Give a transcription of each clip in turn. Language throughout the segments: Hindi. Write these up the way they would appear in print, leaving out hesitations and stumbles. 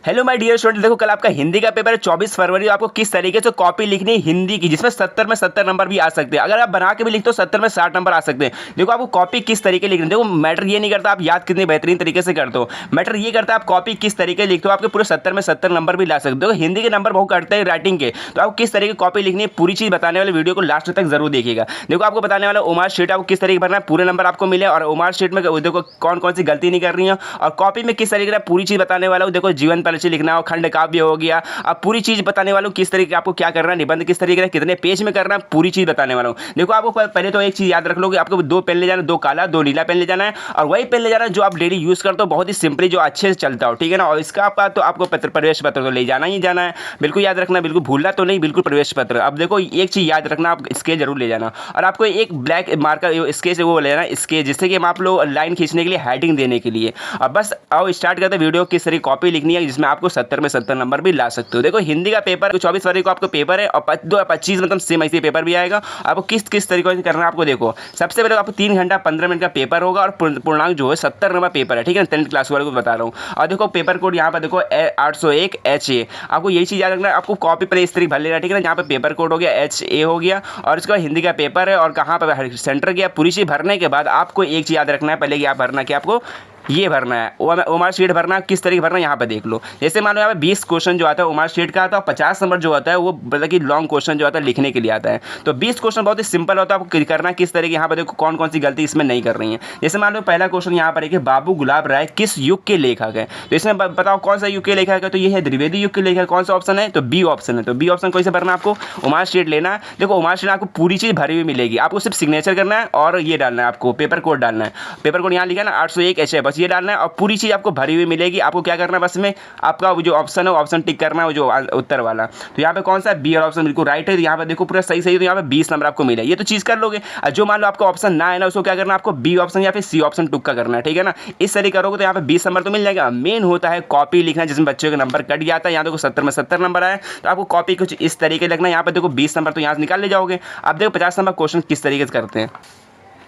हेलो माय डियर स्टूडेंट, देखो कल आपका हिंदी का पेपर है 24 फरवरी। आपको किस तरीके से कॉपी लिखनी है हिंदी की, जिसमें 70 में 70 नंबर भी आ सकते हैं। अगर आप बना के भी लिखते हो 70 में 60 नंबर आ सकते हैं। देखो आपको कॉपी किस तरीके लिखनी है। देखो मैटर ये नहीं करता आप याद कितने बेहतरीन तरीके से करते हो, मैटर ये करता है आप कॉपी किस तरीके लिखते हो। आपके पूरे 70 में 70 नंबर भी ला सकते हो। देखो हिंदी के नंबर बहुत कटते हैं राइटिंग के, तो आपको किस तरीके कॉपी लिखनी है पूरी चीज़ बताने वाले वीडियो को लास्ट तक जरूर देखिएगा। देखो आपको बताने वाला ओमार शीट आपको किस तरीके भरना है, पूरे नंबर आपको मिले और ओमार शीट में देखो कौन कौन सी गलती नहीं कर रही है और कॉपी में किस तरीके से पूरी चीज़ बताने वाला हूँ। देखो जीवन परिचय लिखना हो, खंड काव्य हो गया, अब पूरी चीज बताने वाला हूँ किस तरीके आपको क्या करना है, निबंध किस तरीके से कितने पेज में करना है, पूरी चीज बताने वाला हूँ। देखो आपको पहले तो एक चीज याद रख लो कि आपको 2 पेन ले जाना, 2 काला 2 नीला पेन ले जाना है और वही पेन ले जाना है जो आप डेली यूज करते हो, बहुत ही सिंपली जो अच्छे से चलता हो, ठीक है ना। और इसका आपका तो आपको प्रवेश पत्र तो ले जाना ही जाना है, बिल्कुल याद रखना, बिल्कुल भूलना तो नहीं, बिल्कुल प्रवेश पत्र। अब देखो एक चीज याद रखना, आप स्केच जरूर ले जाना और आपको एक ब्लैक मार्कर स्केच वो लेना स्केच, जिससे कि हम आप लोग लाइन खींचने के लिए हेडिंग देने के लिए। अब बस आओ स्टार्ट करते हैं वीडियो किस तरीके कॉपी लिखनी है जिसमें आपको 70 में 70 नंबर भी ला सकते हो। देखो हिंदी का पेपर 24 फरवरी को आपको पेपर है और 25 मतलब सेम ऐसे पेपर भी आएगा। आपको किस तरीके से करना है आपको देखो, सबसे पहले आपको 3 घंटा 15 मिनट का पेपर होगा और पूर्णांक जो है 70 नंबर पेपर है, ठीक है, 10th क्लास वाले को बता रहा हूँ। और देखो पेपर कोड यहाँ पर देखो 801 HA, आपको यही चीज़ याद रखना है। आपको कॉपी पर इस तरीके भर लेना, ठीक है ना। यहाँ पे पेपर कोड हो गया HA हो गया और इसके बाद हिंदी का पेपर है और कहाँ पर सेंटर गया, पूरी चीज़ भरने के बाद आपको एक चीज़ याद रखना है पहले कि आप भरना कि आपको ये भरना है ओमार शीट भरना। किस तरीके भरना है यहाँ पे देख लो। जैसे मान लो यहाँ पे 20 क्वेश्चन जो आता है ओमार शीट का आता है और 50 नंबर जो आता है वो मतलब कि लॉन्ग क्वेश्चन जो आता है लिखने के लिए आता है। तो 20 क्वेश्चन बहुत ही सिंपल होता है, आपको करना किस तरीके। यहाँ पे देखो कौन कौन सी गलती इसमें नहीं कर रही है। जैसे मान लो पहला क्वेश्चन यहाँ पर है कि बाबू गुलाब राय किस युग के लेखक है, तो इसमें बताओ कौन सा युग के लेखक है, तो ये है द्विवेदी युग के लेखक। कौन सा ऑप्शन है, तो बी ऑप्शन है। तो बी ऑप्शन कैसे भरना आपको, ओमार शीट लेना। देखो ओमार शीट आपको पूरी चीज़ भरी हुई मिलेगी, आपको सिर्फ सिग्नेचर करना है और ये डालना है, आपको पेपर कोड डालना है। पेपर कोड यहाँ लिखा है ना 801 HA, बस ये डालना है और पूरी चीज़ आपको भरी हुई मिलेगी। आपको क्या करना है बस में आपका वो जो ऑप्शन है ऑप्शन टिक करना है, वो जो उत्तर वाला। तो यहाँ पे कौन सा बी और ऑप्शन बिल्कुल राइट है, तो यहाँ पे देखो पूरा सही है, तो यहाँ पे 20 नंबर आपको मिले। ये तो चीज़ कर लोगे। और जो मान लो आपका ऑप्शन ना है ना, उसको क्या करना है, आपको बी ऑप्शन या फिर सी ऑप्शन टुक्का करना है, ठीक है ना। इस तरीके करोगे तो यहाँ पे 20 नंबर तो मिल जाएगा। मेन होता है कॉपी लिखना, जिसमें बच्चों का नंबर कट जाता है। यहाँ देखो 70 में 70 नंबर आया, तो आपको कॉपी कुछ इस तरीके लिखना है। यहाँ पे देखो 20 नंबर तो यहाँ से निकाल ले जाओगे। अब देखो 50 नंबर क्वेश्चन किस तरीके से करते हैं।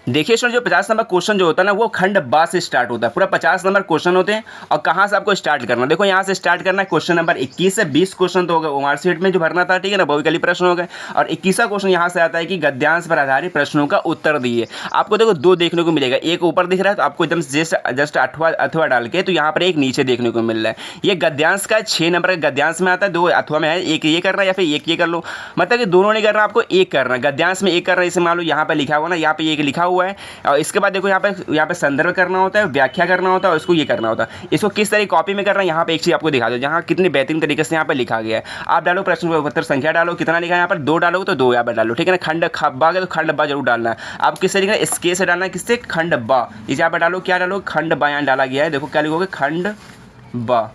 देखिए स्टूडेंट, जो 50 नंबर क्वेश्चन जो होता है ना वो खंड बा से स्टार्ट होता है। पूरा 50 नंबर क्वेश्चन होते हैं और कहाँ से आपको स्टार्ट करना, देखो यहाँ से स्टार्ट करना है। क्वेश्चन नंबर 21 से 20 क्वेश्चन तो होगा ओमार शीट में जो भरना था, ठीक है ना, बहुविकल्पी प्रश्न हो गए। और 21वां क्वेश्चन यहाँ से आता है कि गद्यांश पर आधारित प्रश्नों का उत्तर दिए। आपको देखो 2 देखने को मिलेगा, एक ऊपर दिख रहा है तो आपको एकदम जस्ट अथवा डाल के, तो यहाँ पर एक नीचे देखने को मिल रहा है। ये गद्यांश का 6 नंबर का गद्यांश में आता है, 2 अथवा में है, एक ये करना है या फिर एक ये कर लो, मतलब कि दोनों नहीं करना, आपको एक करना है। गद्यांश में एक करना है, जैसे मान लो यहाँ पर लिखा हुआ ना, यहाँ पे एक लिखा हुआ है और इसके बाद देखो यहाँ पे संदर्भ करना होता है, व्याख्या करना होता है और इसको ये करना होता है। इसको किस तरीके कॉपी में करना है, यहाँ पे एक चीज़ आपको दिखा दो, जहाँ कितनी बेहतरीन तरीके से यहाँ पे लिखा गया है। आप डालो प्रश्न पत्र संख्या डालो, कितना लिखा है यहाँ पर 2 डालोगे तो 2 यहाँ पर डालो, ठीक है ना। खंड खब्बा के तो खंड बा जरूर डालना है। आप किस तरीके स्के से डालना है, किससे, खंड बा। इसे यहाँ पर डालो, क्या डालो, खंड बा यहाँ डाला गया है। देखो क्या लिखोगे, खंड बा,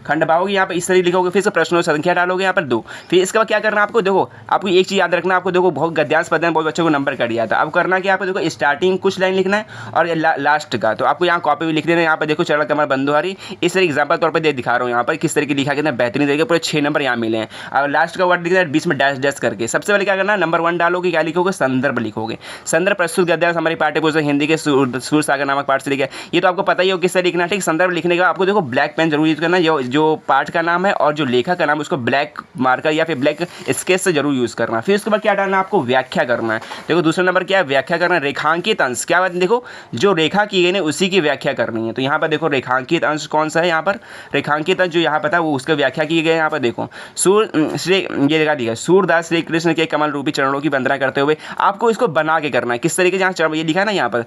खंड बाहोगे यहाँ पर इस तरीके लिखोगे, फिर से प्रश्नों संख्या डालोगे यहाँ पर 2। फिर इसके बाद क्या करना है आपको, देखो आपको एक चीज़ याद रखना, आपको देखो बहुत गद्यांश पद्यांश बहुत बच्चों को नंबर कट गया था। अब करना क्या, आपको देखो स्टार्टिंग कुछ लाइन लिखना है और लास्ट का, तो आपको यहाँ कॉपी भी लिख देना है। यहाँ पर देखो चरण कमर बंधुहारी, इस तरह एग्जाम्पल तौर पर दिखा रहा हूँ यहाँ पर किस तरीके लिखा गया, बेहतरीन तरीके पूरे 6 नंबर यहाँ मिले हैं। और लास्ट का वर्ड लिखना है बीच में डैश डैश करके। सबसे पहले क्या करना है, नंबर 1 डालोगे, क्या लिखोगे, संदर्भ लिखोगे। संदर्भ प्रस्तुत गद्यांश हमारी पाठ्य पुस्तक हिंदी के सूर सागर नामक पाठ से लिखा है। ये तो आपको पता ही हो किस तरह लिखना है, ठीक। संदर्भ लिखने का आपको देखो ब्लैक पेन जरूर यूज करना है, जो पाठ का नाम है और जो लेखक का नाम उसको ब्लैक मार्कर या फिर ब्लैक स्केच से जरूर यूज करना। फिर उसके बाद क्या डालना है, आपको व्याख्या करना है। देखो दूसरा नंबर क्या है, व्याख्या करना है। रेखांकित अंश क्या बात है, देखो जो रेखा की गई है उसी की व्याख्या करनी है। तो यहाँ पर देखो रेखांकित अंश कौन सा है, यहाँ पर रेखांकित अंश जो यहाँ पर था वो उसकी व्याख्या की गई है। यहाँ पर देखो श्री ये लगा दिया, सूरदास श्री कृष्ण के कमल रूपी चरणों की वंदना करते हुए, आपको इसको बना के करना है। किस तरीके से, यहाँ चरण ये लिखा है ना यहाँ पर,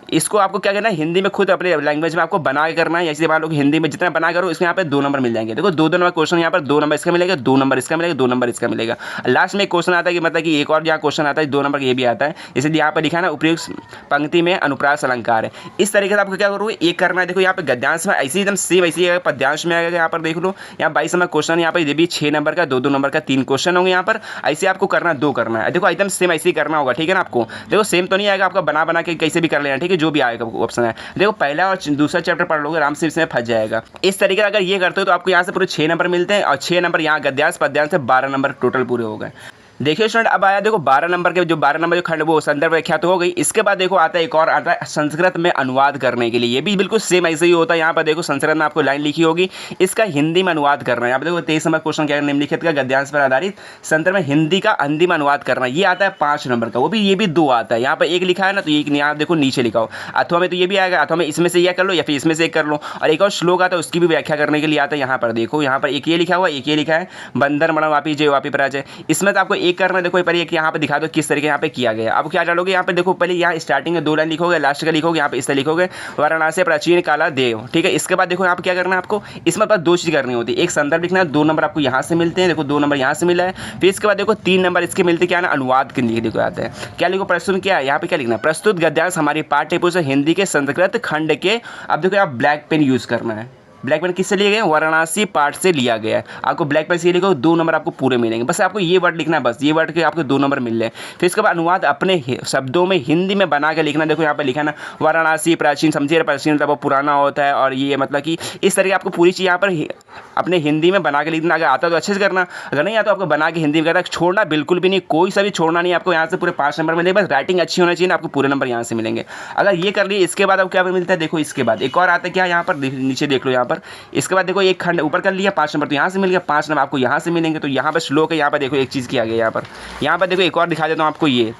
इसको आपको क्या करना है, हिंदी में खुद अपने लैंग्वेज में आपको बना के करना है। ऐसे मान लो कि हिंदी में जितना बना करो इसमें यहाँ पे 2 नंबर मिल जाएंगे। देखो 2 नंबर क्वेश्चन यहाँ पर 2 नंबर इसका मिलेगा, 2 नंबर इसका मिलेगा, 2 नंबर इसका मिलेगा। लास्ट में एक क्वेश्चन आता है कि मतलब कि एक और यहाँ क्वेश्चन आता है 2 नंबर ये भी आता है, इसलिए यहाँ पर लिखा है ना उपयुक्त पंक्ति में अनुप्रास अलंकार है। इस तरीके से आपको क्या करोगे, एक करना है। देखो यहाँ पे गद्यांश में ऐसे एकदम सेम ऐसे पद्यांश में आएगा, यहाँ पर देख लो यहाँ 22 नंबर क्वेश्चन, यहाँ पर ये भी 6 नंबर का 2-2 नंबर का 3 क्वेश्चन होंगे यहाँ पर। ऐसे आपको करना 2 करना है। देखो एकदम सेम ऐसे ही करना होगा, ठीक है ना। आपको देखो सेम तो नहीं आएगा, आपका बना के कैसे भी कर लेना, ठीक है, जो भी आएगा ऑप्शन है। देखो पहला और दूसरा चैप्टर पढ़ लोगे आराम से, इसमें फंस जाएगा। इस तरीके से अगर ये करते हो तो आपको यहाँ से पूरे 6 नंबर मिलते हैं और 6 नंबर यहाँ गद्यांश पद्यांश से 12 नंबर टोटल पूरे हो गए। देखिए स्टूडेंट, अब आया देखो 12 नंबर के, जो 12 नंबर जो खंड वो संदर्भ व्याख्या तो हो गई। इसके बाद देखो आता है एक और आता है संस्कृत में अनुवाद करने के लिए। ये भी बिल्कुल सेम ऐसे ही होता है। यहाँ पर देखो संस्कृत में आपको लाइन लिखी होगी, इसका हिंदी में अनुवाद करना है। यहाँ पर देखो 23 नंबर क्वेश्चन क्या है, निम्नलिखित का गद्यांश पर आधारित संदर्भ में हिंदी का हिंदी में अनुवाद करना। ये आता है 5 नंबर का, वो भी ये भी 2 आता है। यहाँ पर एक लिखा है ना, तो एक यहाँ देखो नीचे लिखा हो। अथवा में तो ये भी आएगा, अथवा में इसमें से यह कर लो या फिर इसमें से एक कर लो। और एक और श्लोक आता है, उसकी भी व्याख्या करने के लिए आता है। यहाँ पर देखो, यहाँ पर एक ये लिखा हुआ, एक ये लिखा है, बंदर मणम वापी जय वापी पराजय। इसमें तो आपको एक करना है। देखो पर एक यहाँ पे दिखा दो किस तरीके यहाँ पे किया गया। अब क्या डालोगे यहाँ पे, देखो पहले यहाँ स्टार्टिंग में 2 लाइन लिखोगे, लास्ट का लिखोगे यहाँ पे इस तरह लिखोगे, वाराणसी प्राचीन काला देव। ठीक है, इसके बाद देखो यहाँ पे क्या करना है आपको, इसमें बस 2 चीज़ करनी होती है। एक संदर्भ लिखना है, 2 नंबर आपको यहाँ से मिलते हैं। देखो 2 नंबर यहाँ से मिला है। फिर इसके बाद देखो 3 नंबर इसके मिलते क्या ना, अनुवाद के लिए देखो आते हैं। क्या लिखो, प्रस्तुत क्या है यहाँ पे, क्या लिखना है, प्रस्तुत गद्यांश हमारी पाठ्य पुस्तक हिंदी के संस्कृत खंड के। अब देखो आप ब्लैक पेन यूज़ करना है। ब्लैक पेन किससे लिए गए, वाराणसी पाठ से लिया गया है। आपको ब्लैक पेन से लिखो, 2 नंबर आपको पूरे मिलेंगे। बस आपको ये वर्ड लिखना है, बस ये वर्ड के आपको 2 नंबर मिल रहे हैं। फिर इसके बाद अनुवाद अपने शब्दों में हिंदी में बना के लिखना। देखो यहाँ पे लिखा ना, वाराणसी प्राचीन, समझिए प्राचीन मतलब वो पुराना होता है, और ये मतलब कि इस तरह आपको पूरी चीज़ यहाँ पर अपने हिंदी में बना के लिखना। अगर आता तो अच्छे से करना, अगर नहीं आता तो आपको बना के हिंदी में करना। छोड़ना बिल्कुल भी नहीं, कोई सा भी छोड़ना नहीं। आपको यहाँ से पूरे 5 नंबर मिलेंगे, बस राइटिंग अच्छी होना चाहिए ना, आपको पूरे नंबर यहाँ से मिलेंगे। अगर ये कर लिए, इसके बाद अब क्या मिलता है, देखो इसके बाद एक और आता है क्या, यहाँ पर नीचे देख लो। यहाँ पर इसके बाद देखो एक खंड ऊपर कर लिया, 5 नंबर तो यहाँ से मिल गया, 5 नंबर आपको यहाँ से मिलेंगे। तो यहाँ पर श्लोक है, यहाँ पर देखो एक चीज़ किया गया। यहाँ पर देखो एक और दिखा देता हूँ आपको, ये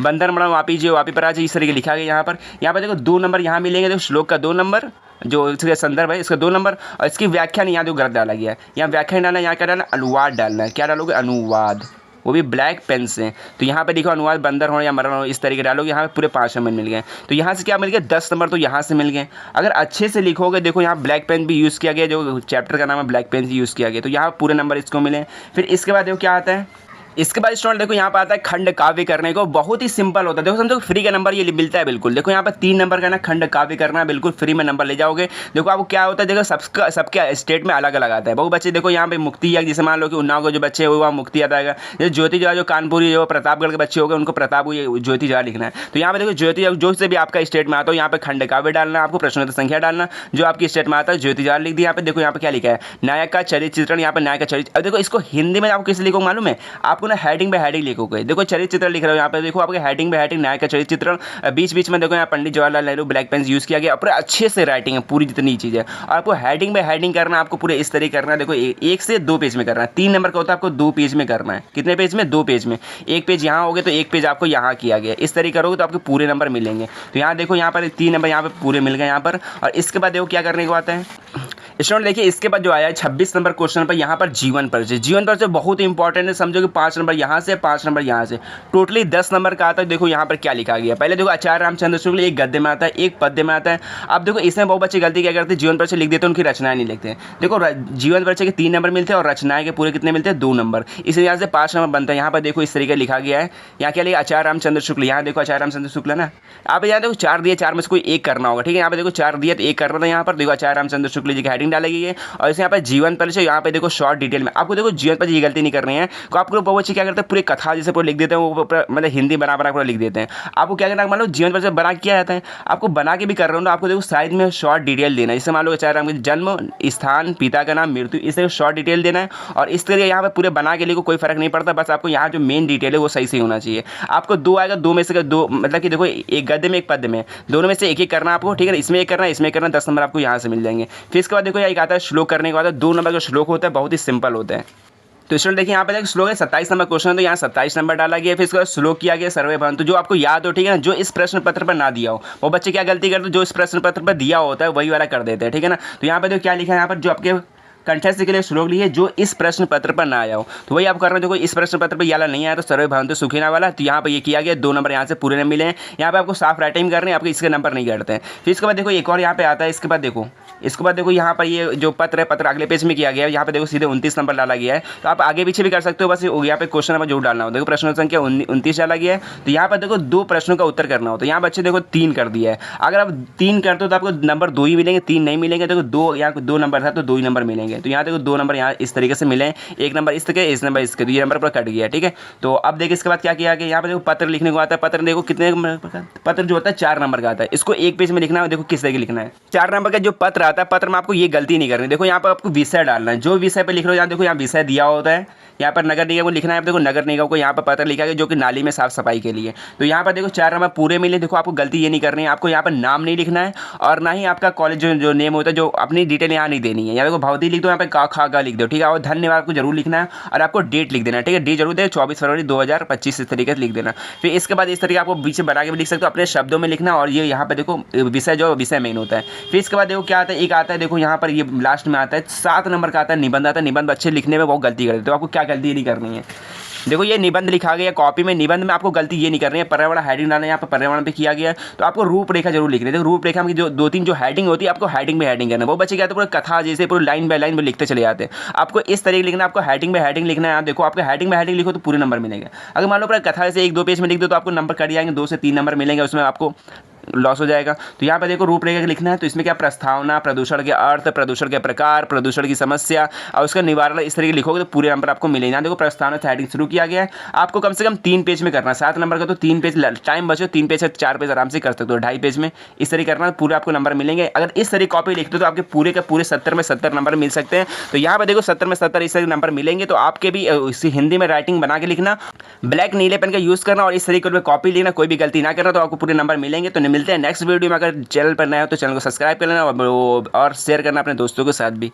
बंदर मणम वापी जो वापी पर आज इस तरीके लिखा गया। यहाँ पर देखो 2 नंबर यहाँ मिलेंगे। देखो श्लोक का 2 नंबर, जो इसका संदर्भ है इसका 2 नंबर, और इसकी व्याख्या नहीं, यहाँ जो गलत डाला गया है। यहाँ व्याख्या डालना है, यहाँ क्या डालना है, अनुवाद डालना है। क्या डालोगे, अनुवाद, वो भी ब्लैक पेन से। तो यहाँ पे लिखो अनुवाद बंदर हो या मरण हो, इस तरीके डालोगे। यहाँ पे पूरे 5 नंबर मिल गए। तो यहाँ से क्या मिल गया, 10 नंबर तो यहाँ से मिल गए। अगर अच्छे से लिखोगे, देखो यहाँ ब्लैक पेन भी यूज़ किया गया, जो चैप्टर का नाम है ब्लैक पेन यूज़ किया गया। तो यहाँ पूरे नंबर इसको मिले। फिर इसके बाद देखो क्या आता है, इसके बाद स्टूडेंट देखो यहाँ पर आता है खंड काव्य करने को। बहुत ही सिंपल होता है, देखो समझो फ्री का नंबर ये मिलता है बिल्कुल। देखो यहाँ पर 3 नंबर का ना खंड काव्य करना है, बिल्कुल फ्री में नंबर ले जाओगे। देखो आपको क्या होता है, देखो सबके स्टेट में अलग अलग आता है। बहुत बच्चे देखो यहाँ पे मुक्ति या जैसे मान लो कि उन्नाव के जो बच्चे हो वहाँ मुक्ति आता है। जैसे ज्योति जो कानपुरी जो प्रतापगढ़ के बच्चे हो गए, उनको प्रताप ज्योति जा लिखना है। तो यहाँ पे देखो ज्योति जो से भी आपका स्टेट में आता हो, यहाँ पे खंड काव्य डालना, आपको प्रश्नोत्तर संख्या डालना, जो आपकी स्टेट में आता है ज्योति जार लिख दी। यहाँ पे देखो यहाँ पे क्या लिखा है, नायक का चरित्र चित्रण। यहाँ पे नायक का चरित्र, अब देखो इसको हिंदी में आपको किस लिखो मालूम है, आपको ना हेडिंग पे हेडिंग लिखोगे। देखो चरित्र चित्रण लिख रहे हो यहाँ पे, देखो आपके हेडिंग पे हेडिंग नायक का चरित्र चित्रण, बीच बीच में देखो यहाँ Pandit Jawaharlal Nehru black pen use किया गया। पूरा अच्छे से राइटिंग है पूरी जितनी चीज़ है। और आपको हेडिंग पे हेडिंग करना, आपको पूरे इस तरीके करना है। देखो 1 से 2 पेज में करना है। 3 नंबर का होता है, आपको 2 पेज में करना है। कितने पेज में, 2 पेज में। 1 पेज यहाँ हो गए तो 1 पेज आपको यहाँ किया गया। इस तरीके करोगे तो आपके पूरे नंबर मिलेंगे। तो यहाँ देखो यहाँ पर 3 नंबर यहाँ पर पूरे मिल गए यहाँ पर। और इसके बाद देखो क्या करने को आता है स्टूडेंट, देखिए इसके बाद जो आया है 26 नंबर क्वेश्चन पर, यहाँ पर जीवन परिचय। जीवन परिचय बहुत इंपॉर्टेंट है, समझो कि 5 नंबर यहाँ से, 5 नंबर यहाँ से, टोटली 10 नंबर का आता है। देखो यहाँ पर क्या लिखा गया, पहले देखो आचार्य रामचंद्र शुक्ल एक गद्य में आता है, एक पद्य में आता है। अब देखो इसमें बहुत बच्चे गलती क्या करते हैं, जीवन परिचय लिख देते हैं, उनकी रचनाएं नहीं लिखते हैं। देखो जीवन परिचय के 3 नंबर मिलते हैं, और रचनाएं के पूरे कितने मिलते हैं, 2 नंबर। इस यहाँ से 5 नंबर बनता है। यहाँ पर देखो इस तरीके लिखा गया है, यहाँ क्या लिखा, आचार्य रामचंद्र शुक्ल। यहाँ देखो आचार्य रामचंद्र शुक्ल ना, आप यहाँ देखो 4 दिए, 4 में से कोई एक करना होगा। ठीक है, यहाँ पे देखो 4 दिए तो एक करना था। यहाँ पर देखो आचार्य रामचंद्र शुक्ल जी की हेडिंग डाली गई है। और इसे यहाँ पर जीवन परिचय, यहाँ पे देखो शॉर्ट डिटेल में। आपको देखो जीवन परिचय ये गलती नहीं करनी है। तो आपको बहुत अच्छी क्या करते हैं, पूरी कथा जैसे पूरा लिख देते हैं, वो मतलब हिंदी बना पूरा लिख देते हैं। आपको क्या करना है, मान लो जीवन परिचय बना किया जाता है, आपको बना के भी कर रहे हो ना, आपको देखो साइड में शॉर्ट डिटेल देना है। जैसे मान लो आचार्य राम के जन्म स्थान, पिता का नाम, मृत्यु, इस तरह शॉर्ट डिटेल देना है। और इस तरह यहाँ पे पूरे बना के लिखो, कोई फर्क नहीं पड़ता। बस आपको यहाँ जो मेन डिटेल है वो सही से होना चाहिए। आपको 2 आएगा, 2 में से 2 मतलब कि देखो एक गद्य में एक पद्य में, दोनों में से एक करना आपको। ठीक है, इसमें एक करना, इसमें करना, 10 नंबर आपको यहाँ से मिल जाएंगे। फिर इसके बाद देखो एक आता है श्लोक करने के बाद, 2 नंबर का श्लोक होता है, बहुत ही सिंपल होता है। तो स्टूडेंट देखिए यहाँ पे श्लोक है 27 नंबर क्वेश्चन है, तो यहाँ 27 नंबर डाला गया। फिर इसका श्लोक किया गया सर्वे भवन्तु, जो आपको याद हो। ठीक है ना, जो इस प्रश्न पत्र पर ना दिया हो, वो बच्चे क्या गलती करते हैं, जो इस प्रश्न पत्र पर दिया होता है वही वाला कर देते हैं। ठीक है ना, तो यहाँ पे जो क्या लिखा है, यहाँ पर जो आपके कंठस्थ के लिए श्लोक लिए जो इस प्रश्न पत्र पर ना आया हो, तो वही आप कर रहे हो। देखो इस प्रश्न पत्र पर ये वाला नहीं आया, तो सर्वे भवन्तु सुखिनः वाला, तो यहाँ पर ये किया गया। 2 नंबर यहाँ से पूरे नहीं मिले हैं। यहाँ पे आपको साफ राइटिंग करनी है, आपके इसके नंबर नहीं करते हैं। फिर इसके बाद देखो एक और यहाँ पे आता है। इसके बाद देखो यहाँ पर ये जो पत्र है, पत्र अगले पेज में किया गया है। यहाँ पे देखो सीधे 29 नंबर डाला गया है। तो आप आगे पीछे भी कर सकते हो, बस यहाँ पे क्वेश्चन नंबर जो डालना हो। देखो प्रश्न संख्या 29 डाला गया है। तो यहाँ पर देखो 2 प्रश्नों का उत्तर करना हो, तो यहाँ बच्चे देखो 3 कर दिया है। अगर आप 3 करते हो तो आपको नंबर 2 ही मिलेंगे, 3 नहीं मिलेंगे। देखो 2 यहाँ 2 नंबर था तो 2 ही नंबर मिलेंगे। तो यहाँ देखो 2 नंबर यहाँ इस तरीके से मिले, 1 नंबर इसके, इस नंबर इसके, तो ये नंबर पूरा कट गया। ठीक है, तो अब देखिए इसके बाद क्या किया गया, यहाँ पर देखो पत्र लिखने को आता है। पत्र देखो कितने पत्र जो होता है 4 नंबर का आता है। इसको 1 पेज में लिखना है। देखो किस तरह लिखना है, 4 नंबर का जो पत्र आता है पत्र में आपको ये गलती नहीं करनी। देखो यहाँ पर आपको विषय डालना है, जो विषय पे लिख रहे हो, यहाँ देखो यहाँ विषय दिया होता है, यहाँ पर नगर निगम को लिखना है। देखो नगर निगम को यहाँ पर पत्र लिखा गया जो कि नाली में साफ सफाई के लिए। तो यहाँ पर देखो 4 नंबर पूरे मिले। देखो आपको गलती ये नहीं करनी है, आपको यहाँ पर नाम नहीं लिखना है और ना ही आपका कॉलेज जो नेम होता है, जो अपनी डिटेल यहाँ नहीं देनी है। यहाँ देखो भवती लिख दो, यहाँ पे का खा गा लिख दो, ठीक है। और धन्यवाद आपको जरूर लिखना है और आपको डेट लिख देना है, ठीक है। डेट जरूर दे 24 फरवरी 2025 इस तरीके से लिख देना। फिर इसके बाद इस तरीके आपको बीच में बना के भी लिख सकते हो, अपने शब्दों में लिखना। और ये यहाँ पे देखो विषय जो विषय मेन होता है। फिर इसके बाद देखो क्या आता है, एक आता है देखो यहाँ पर ये लास्ट में आता है 7 नंबर का आता है निबंध आता है। निबंध अच्छे लिखने में बहुत गलती करते हैं, तो आपको क्या गलती नहीं करनी है। देखो ये निबंध लिखा गया कॉपी में, निबंध में आपको गलती ये नहीं करनी है, पर्यावरण हेडिंग डालना है, यहाँ पर पर्यावरण पे किया गया है। तो आपको रूपरेखा जरूर लिखनी है। देखो रूपरेखा में जो 2-3 जो हेडिंग होती है, आपको हेडिंग में हेडिंग करना है। वो बच्चे क्या तो पूरे कथा जैसे पूरे लाइन बाय लाइन में लिखते चले जाते हैं। आपको इस तरीके लिखना, आपको हेडिंग में हेडिंग लिखना है। आप देखो आपको हेडिंग में हेडिंग लिखो तो पूरे नंबर मिलेंगे। अगर मान लो पूरा कथा से 1-2 पेज में लिख दो तो आपको नंबर कट जाएंगे, 2 से 3 नंबर मिलेंगे, उसमें आपको लॉस हो जाएगा। तो यहाँ पे देखो रूपरेखा लिखना है, तो इसमें क्या प्रस्तावना, प्रदूषण के अर्थ, प्रदूषण के प्रकार, प्रदूषण की समस्या और उसका निवारण, इस तरीके लिखोगे तो पूरे नंबर आपको मिलेंगे। यहाँ देखो प्रस्तावना से हेडिंग शुरू किया गया है, आपको कम से कम 3 पेज में करना है। 7 नंबर का तो 3 पेज टाइम बचे, 3 पेज से 4 पेज आराम से कर सकते हो, 2.5 पेज में इस तरीके करना, पूरे आपको नंबर मिलेंगे। अगर इस तरीके कॉपी लिखते हो तो आपके पूरे के पूरे 70 में 70 नंबर मिल सकते हैं। तो यहाँ पर देखो 70 में 70 इस तरीके नंबर मिलेंगे। तो आपके भी इसी हिंदी में राइटिंग बना के लिखना, ब्लैक नीले पेन का यूज़ करना और इस तरीके में कॉपी लेना, कोई भी गलती ना करना, तो आपको पूरे नंबर मिलेंगे। तो मिलते हैं नेक्स्ट वीडियो में। अगर चैनल पर नया हो तो चैनल को सब्सक्राइब कर लेना और शेयर करना अपने दोस्तों के साथ भी।